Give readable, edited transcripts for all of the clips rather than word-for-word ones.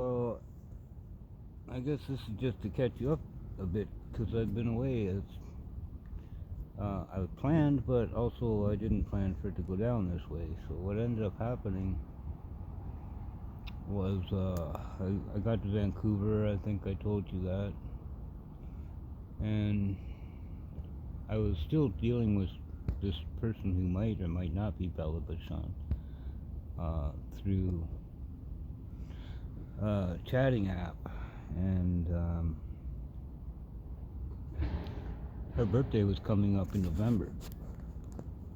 Well, I guess this is just to catch you up a bit because I've been away. I planned, but also I didn't plan for it to go down this way. So what ended up happening was I got to Vancouver. I think I told you that, and I was still dealing with this person who might or might not be Bella Bachchan through chatting app, and her birthday was coming up in November,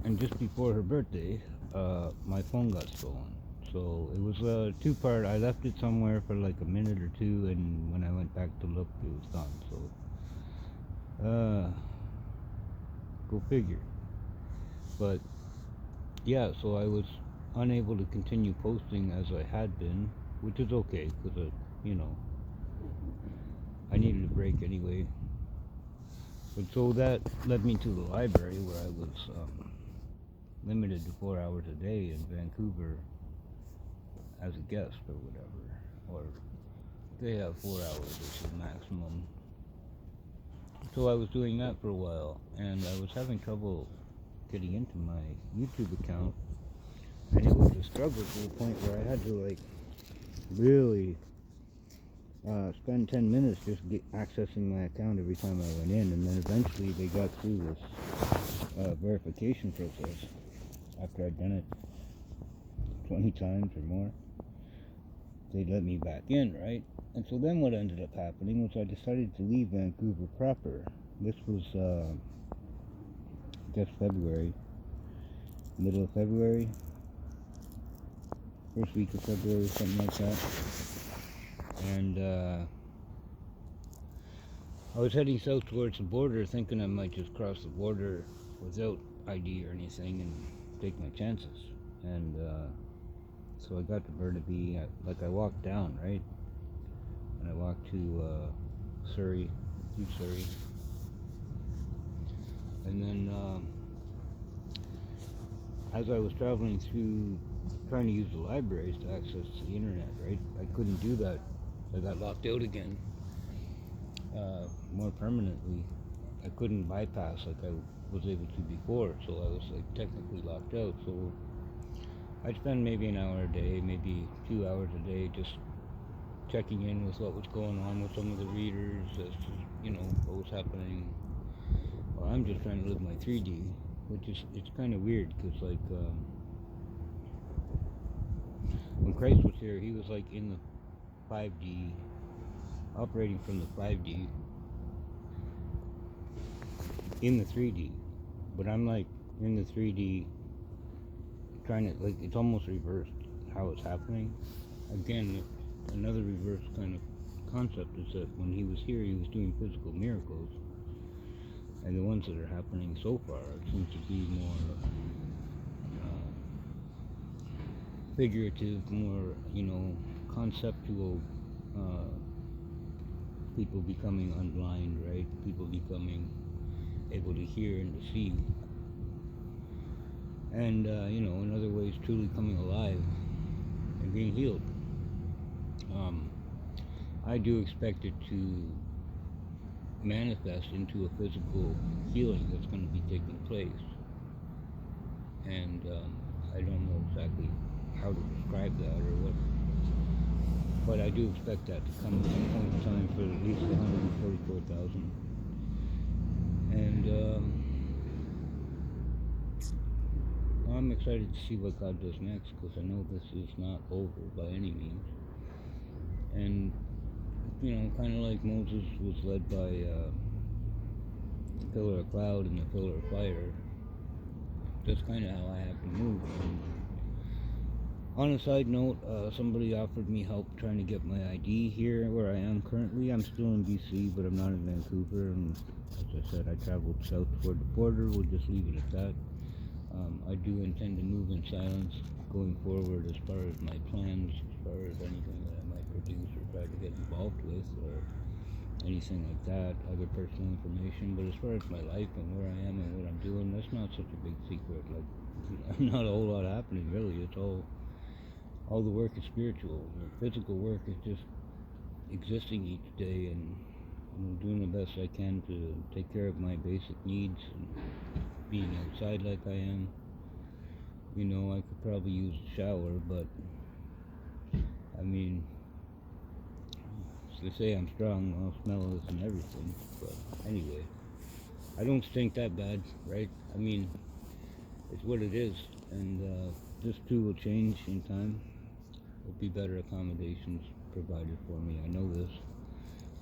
and just before her birthday, my phone got stolen. So it was a two-part. I left it somewhere for like a minute or two, and when I went back to look, it was gone. So, go figure. But yeah, so I was unable to continue posting as I had been, which is okay because I needed a break anyway. But so that led me to the library where I was limited to 4 hours a day in Vancouver as a guest or whatever, or they have 4 hours, which is maximum. So I was doing that for a while, and I was having trouble getting into my YouTube account, and it was a struggle to the point where I had to like really spend 10 minutes just accessing my account every time I went in, and then eventually they got through this verification process after I'd done it 20 times or more. They let me back in, right? And so then what ended up happening was I decided to leave Vancouver proper. This was, I guess February, middle of February, first week of February, something like that. And I was heading south towards the border thinking I might just cross the border without ID or anything and take my chances. And so I got to Burnaby, I walked down, right? And I walked to Surrey, through Surrey. And then as I was traveling through, trying to use the libraries to access the internet, right? I couldn't do that. I got locked out again. More permanently. I couldn't bypass like I was able to before, so I was like technically locked out. So I'd spend maybe an hour a day, maybe 2 hours a day, just checking in with what was going on with some of the readers as to, what was happening. Well, I'm just trying to live my 3D, which is, it's kind of weird, because like, when Christ was here, he was like in the 5D, operating from the 5D, in the 3D, but I'm like in the 3D, trying to, like, it's almost reversed how it's happening. Again, another reverse kind of concept is that when he was here, he was doing physical miracles, and the ones that are happening so far seem to be more figurative, more, conceptual, people becoming unblind, right? People becoming able to hear and to see. And, in other ways, truly coming alive and being healed. I do expect it to manifest into a physical healing that's going to be taking place. And I don't know exactly how to describe that or what, but I do expect that to come at some point in time for at least 144,000. And I'm excited to see what God does next, because I know this is not over by any means. And, kind of like Moses was led by the pillar of cloud and the pillar of fire, that's kind of how I have to move. And on a side note, somebody offered me help trying to get my ID here where I am currently. I'm still in BC, but I'm not in Vancouver, and as I said, I traveled south toward the border. We'll just leave it at that. I do intend to move in silence going forward as far as my plans, as far as anything that I might produce or try to get involved with, or anything like that, other personal information. But as far as my life and where I am and what I'm doing, that's not such a big secret. Like, not a whole lot happening really. It's all all the work is spiritual. The physical work is just existing each day and doing the best I can to take care of my basic needs and being outside like I am. I could probably use a shower, but I mean, they say I'm strong, I'll smell this and everything, but anyway, I don't stink that bad, right? I mean, it's what it is, and this too will change in time. There'll be better accommodations provided for me, I know this.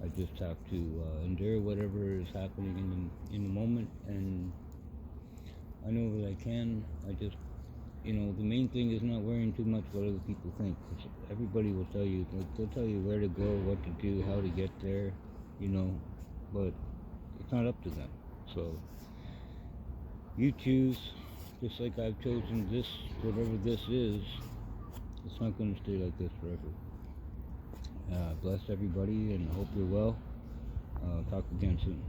I just have to endure whatever is happening in the moment, and I know that I can. I just, the main thing is not worrying too much what other people think. 'Cause everybody will tell you, they'll tell you where to go, what to do, how to get there, but it's not up to them. So you choose, just like I've chosen this, whatever this is. It's not going to stay like this forever. Bless everybody and hope you're well. Talk again soon.